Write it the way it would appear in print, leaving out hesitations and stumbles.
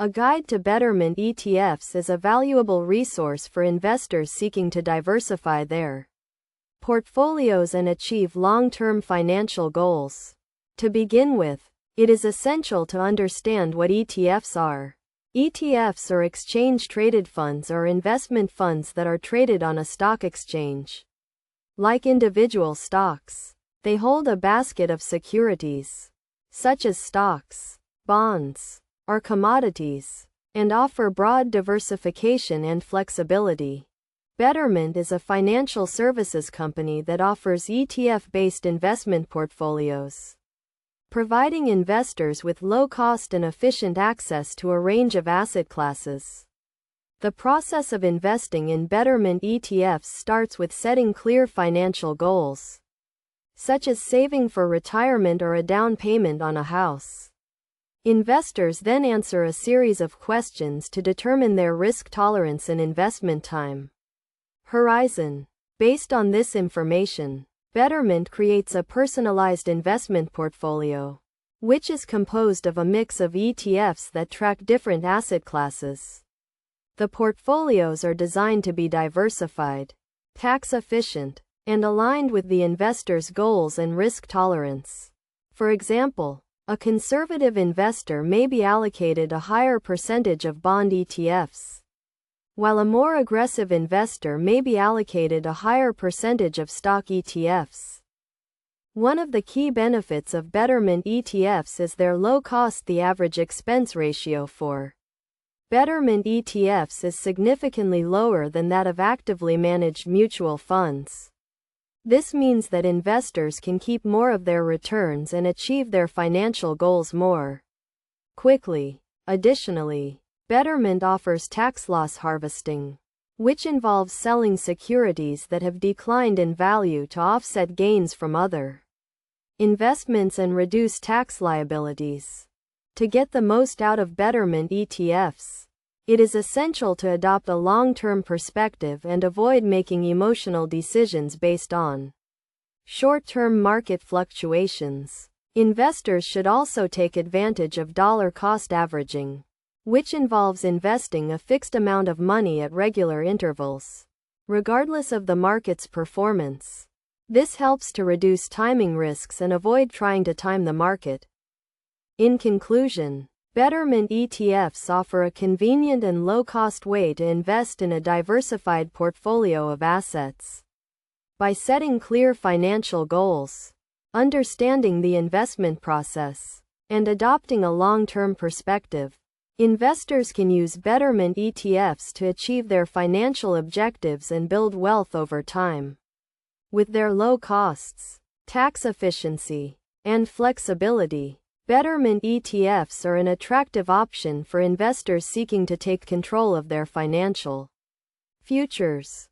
A guide to Betterment ETFs is a valuable resource for investors seeking to diversify their portfolios and achieve long-term financial goals. To begin with, it is essential to understand what ETFs are. ETFs are exchange-traded funds or investment funds that are traded on a stock exchange. Like individual stocks, they hold a basket of securities, such as stocks, bonds, or commodities, and offer broad diversification and flexibility. Betterment is a financial services company that offers ETF-based investment portfolios, providing investors with low-cost and efficient access to a range of asset classes. The process of investing in Betterment ETFs starts with setting clear financial goals, such as saving for retirement or a down payment on a house. Investors then answer a series of questions to determine their risk tolerance and investment time horizon. Based on this information, Betterment creates a personalized investment portfolio, which is composed of a mix of ETFs that track different asset classes. The portfolios are designed to be diversified, tax efficient, and aligned with the investor's goals and risk tolerance. For example, a conservative investor may be allocated a higher percentage of bond ETFs, while a more aggressive investor may be allocated a higher percentage of stock ETFs. One of the key benefits of Betterment ETFs is their low cost. The average expense ratio for Betterment ETFs is significantly lower than that of actively managed mutual funds. This means that investors can keep more of their returns and achieve their financial goals more quickly. Additionally, Betterment offers tax loss harvesting, which involves selling securities that have declined in value to offset gains from other investments and reduce tax liabilities. To get the most out of Betterment ETFs, it is essential to adopt a long-term perspective and avoid making emotional decisions based on short-term market fluctuations. Investors should also take advantage of dollar-cost averaging, which involves investing a fixed amount of money at regular intervals, regardless of the market's performance. This helps to reduce timing risks and avoid trying to time the market. In conclusion, Betterment ETFs offer a convenient and low-cost way to invest in a diversified portfolio of assets. By setting clear financial goals, understanding the investment process, and adopting a long-term perspective, investors can use Betterment ETFs to achieve their financial objectives and build wealth over time. With their low costs, tax efficiency, and flexibility, Betterment ETFs are an attractive option for investors seeking to take control of their financial futures.